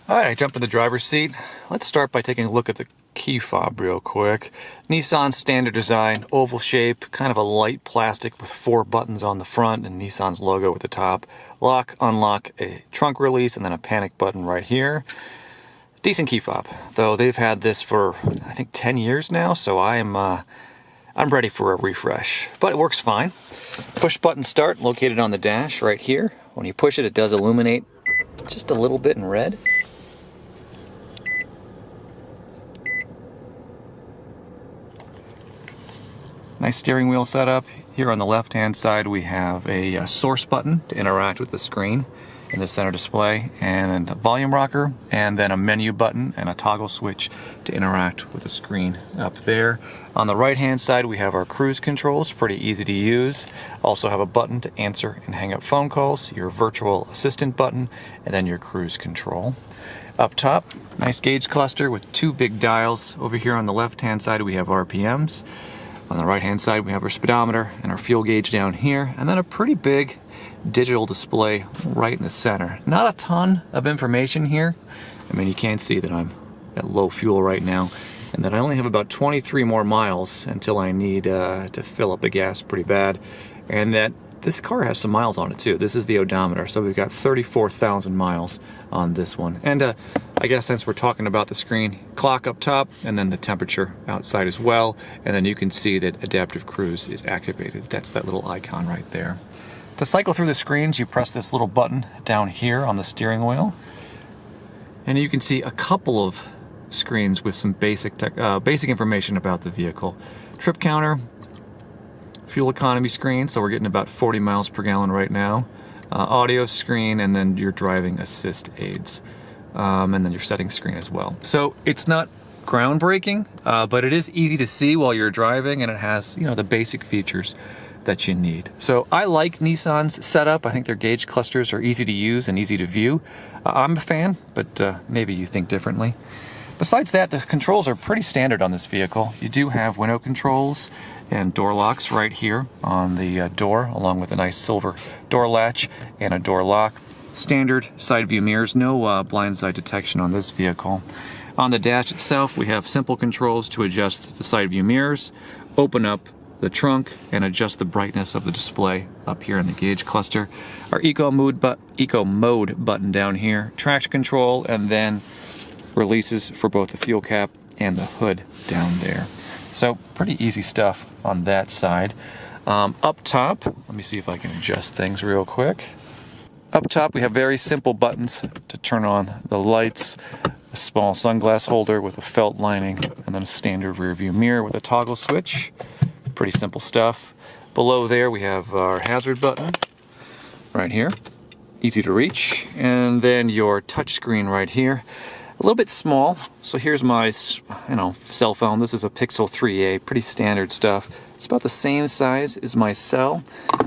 Alright, I jump in the driver's seat. Let's start by taking a look at the key fob real quick. Nissan standard design, oval shape, kind of a light plastic with 4 buttons on the front and Nissan's logo at the top. Lock, unlock, a trunk release, and then a panic button right here. Decent key fob, though they've had this for I think 10 years now, so I'm ready for a refresh. But it works fine. Push button start located on the dash right here. When you push it, it does illuminate just a little bit in red. Nice steering wheel setup. Here on the left hand side we have a source button to interact with the screen in the center display, and a volume rocker, and then a menu button and a toggle switch to interact with the screen up there. On the right hand side we have our cruise controls, pretty easy to use. Also have a button to answer and hang up phone calls, your virtual assistant button, and then your cruise control. Up top, nice gauge cluster with 2 big dials. Over here on the left hand side we have RPMs. On the right hand side we have our speedometer and our fuel gauge down here, and then a pretty big digital display right in the center. Not a ton of information here. I mean, you can't see that I'm at low fuel right now, and that I only have about 23 more miles until I need to fill up the gas pretty bad, and that this car has some miles on it too. This is the odometer, so we've got 34,000 miles on this one. And I guess since we're talking about the screen, clock up top, and then the temperature outside as well, and then you can see that adaptive cruise is activated. That's that little icon right there. To cycle through the screens, you press this little button down here on the steering wheel, and you can see a couple of screens with some basic information about the vehicle. Trip counter, fuel economy screen, so we're getting about 40 miles per gallon right now. Audio screen, and then your driving assist aids, and then your settings screen as well. So it's not groundbreaking, but it is easy to see while you're driving, and it has, the basic features that you need. So I like Nissan's setup. I think their gauge clusters are easy to use and easy to view. I'm a fan, but maybe you think differently. Besides that, the controls are pretty standard on this vehicle. You do have window controls and door locks right here on the door, along with a nice silver door latch and a door lock. Standard side view mirrors, no blindside detection on this vehicle. On the dash itself, we have simple controls to adjust the side view mirrors, open up the trunk, and adjust the brightness of the display up here in the gauge cluster. Our eco mode button down here, traction control, and then releases for both the fuel cap and the hood down there. So pretty easy stuff on that side. Up top, let me see if I can adjust things real quick. Up top we have very simple buttons to turn on the lights, a small sunglass holder with a felt lining, and then a standard rear view mirror with a toggle switch. Pretty simple stuff. Below there we have our hazard button right here, easy to reach, and then your touch screen right here. A little bit small, so here's my cell phone. This is a Pixel 3a, pretty standard stuff. It's about the same size as my cell,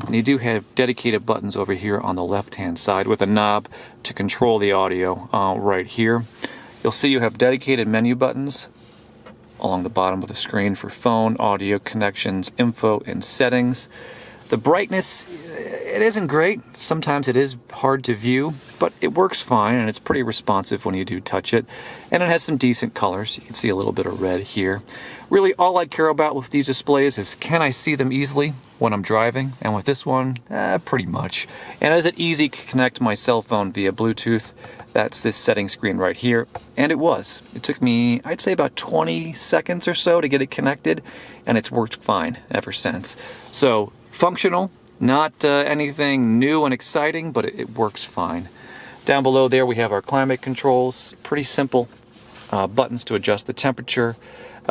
and you do have dedicated buttons over here on the left hand side with a knob to control the audio right here. You'll see you have dedicated menu buttons along the bottom of the screen for phone, audio, connections, info, and settings. The brightness, it isn't great. Sometimes it is hard to view, but it works fine, and it's pretty responsive when you do touch it. And it has some decent colors. You can see a little bit of red here. Really, all I care about with these displays is, can I see them easily when I'm driving? And with this one, pretty much. And is it easy to connect my cell phone via Bluetooth? That's this setting screen right here, and it was. It took me, I'd say, about 20 seconds or so to get it connected, and it's worked fine ever since. So, functional, not anything new and exciting, but it works fine. Down below there we have our climate controls, pretty simple buttons to adjust the temperature,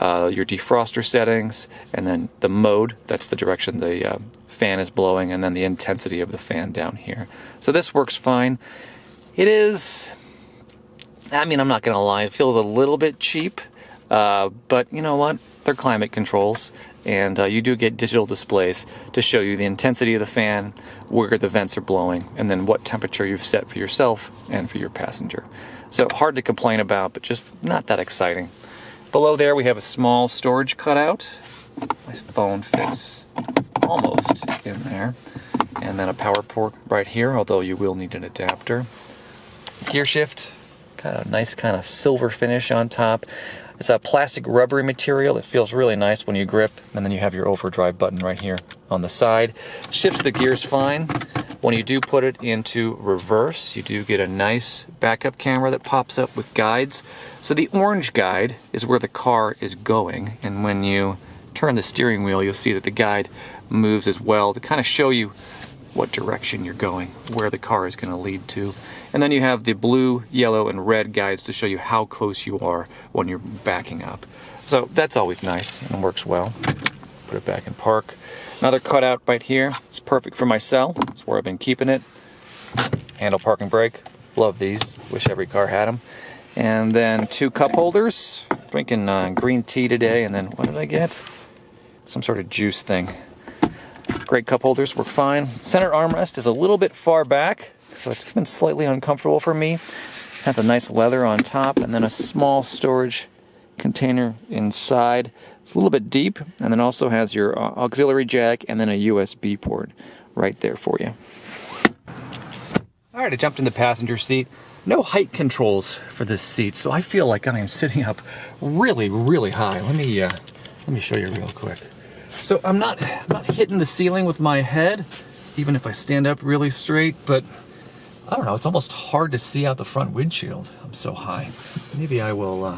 your defroster settings, and then the mode, that's the direction the fan is blowing, and then the intensity of the fan down here. So this works fine. It is, I'm not gonna lie, it feels a little bit cheap, but you know what? They're climate controls, and you do get digital displays to show you the intensity of the fan, where the vents are blowing, and then what temperature you've set for yourself and for your passenger. So hard to complain about, but just not that exciting. Below there we have a small storage cutout. My phone fits almost in there. And then a power port right here, although you will need an adapter. Gearshift, Kind of nice kind of silver finish on top. It's a plastic rubbery material that feels really nice when you grip, and then you have your overdrive button right here on the side. Shifts the gears fine. When you do put it into reverse, you do get a nice backup camera that pops up with guides. So the orange guide is where the car is going, and when you turn the steering wheel, you'll see that the guide moves as well to kind of show you what direction you're going, where the car is going to lead to. And then you have the blue, yellow, and red guides to show you how close you are when you're backing up. So that's always nice and works well. Put it back in park. Another cutout right here. It's perfect for my cell. It's where I've been keeping it. Handle, park, and brake. Love these. Wish every car had them. And then 2 cup holders. Drinking green tea today, and then what did I get? Some sort of juice thing. Great cup holders work fine. Center armrest is a little bit far back, so it's been slightly uncomfortable for me. Has a nice leather on top, and then a small storage container inside. It's a little bit deep, and then also has your auxiliary jack and then a USB port right there for you. All right, I jumped in the passenger seat. No height controls for this seat, so I feel like I am sitting up really, really high. Let me show you real quick. So I'm not hitting the ceiling with my head, even if I stand up really straight, but I don't know, it's almost hard to see out the front windshield. I'm so high. Maybe I will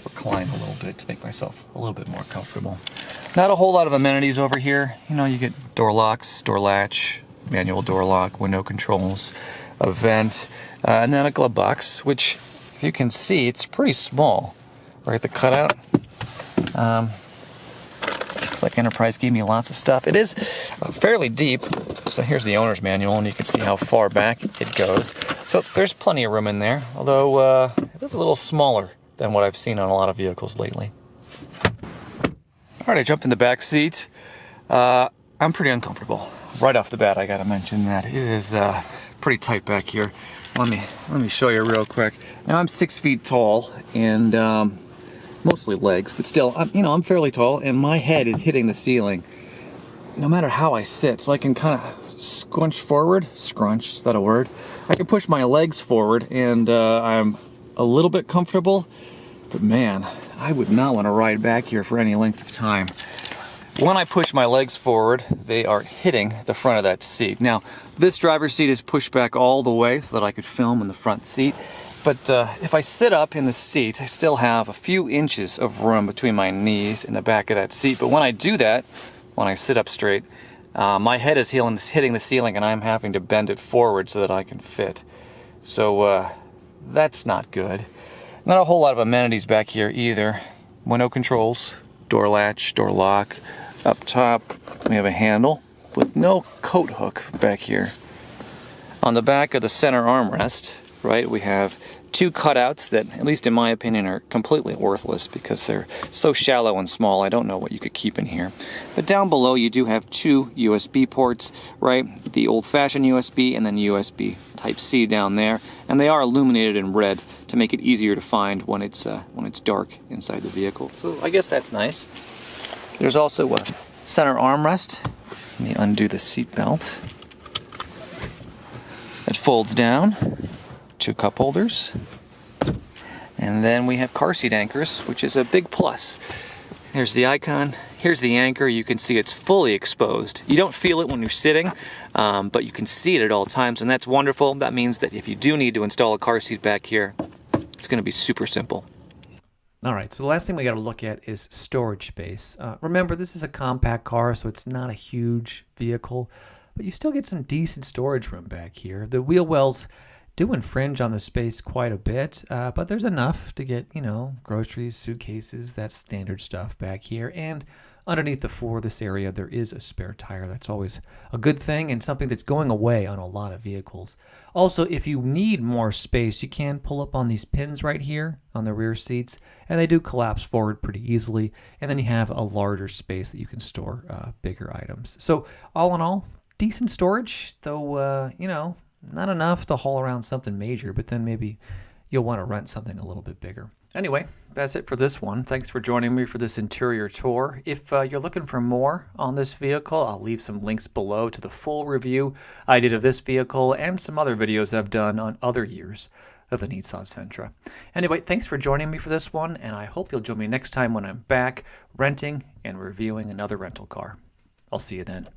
recline a little bit to make myself a little bit more comfortable. Not a whole lot of amenities over here. You know, you get door locks, door latch, manual door lock, window controls, a vent, and then a glove box, which, if you can see, it's pretty small. Right at the cutout. Looks like Enterprise gave me lots of stuff. It is fairly deep. So here's the owner's manual, and you can see how far back it goes. So there's plenty of room in there, although it is a little smaller than what I've seen on a lot of vehicles lately. All right, I jumped in the back seat. I'm pretty uncomfortable. Right off the bat, I gotta mention that. It is pretty tight back here. So let me show you real quick. Now I'm 6 feet tall, and mostly legs, but still, I'm fairly tall, and my head is hitting the ceiling no matter how I sit. So I can kind of scrunch forward. Scrunch, is that a word? I can push my legs forward, and I'm a little bit comfortable, but man, I would not want to ride back here for any length of time. When I push my legs forward, they are hitting the front of that seat. Now, this driver's seat is pushed back all the way so that I could film in the front seat. But if I sit up in the seat, I still have a few inches of room between my knees and the back of that seat. But when I do that, when I sit up straight, my head is hitting the ceiling, and I'm having to bend it forward so that I can fit. So that's not good. Not a whole lot of amenities back here either. Window controls, door latch, door lock. Up top, we have a handle with no coat hook back here. On the back of the center armrest, right, we have 2 cutouts that, at least in my opinion, are completely worthless because they're so shallow and small. I don't know what you could keep in here. But down below, you do have 2 USB ports, right? The old-fashioned USB and then USB Type-C down there. And they are illuminated in red to make it easier to find when it's dark inside the vehicle. So I guess that's nice. There's also a center armrest. Let me undo the seat belt. It folds down. 2 cup holders. And then we have car seat anchors, which is a big plus. Here's the icon. Here's the anchor. You can see it's fully exposed. You don't feel it when you're sitting, but you can see it at all times, and that's wonderful. That means that if you do need to install a car seat back here, it's going to be super simple. All right, so the last thing we got to look at is storage space. Remember, this is a compact car, so it's not a huge vehicle, but you still get some decent storage room back here. The wheel wells do infringe on the space quite a bit, but there's enough to get, groceries, suitcases, that standard stuff back here. And underneath the floor of this area, there is a spare tire. That's always a good thing and something that's going away on a lot of vehicles. Also, if you need more space, you can pull up on these pins right here on the rear seats, and they do collapse forward pretty easily. And then you have a larger space that you can store bigger items. So all in all, decent storage, though, not enough to haul around something major, but then maybe you'll want to rent something a little bit bigger. Anyway, that's it for this one. Thanks for joining me for this interior tour. If you're looking for more on this vehicle, I'll leave some links below to the full review I did of this vehicle and some other videos I've done on other years. of the Nissan Sentra. Anyway, thanks for joining me for this one, and I hope you'll join me next time when I'm back renting and reviewing another rental car. I'll see you then.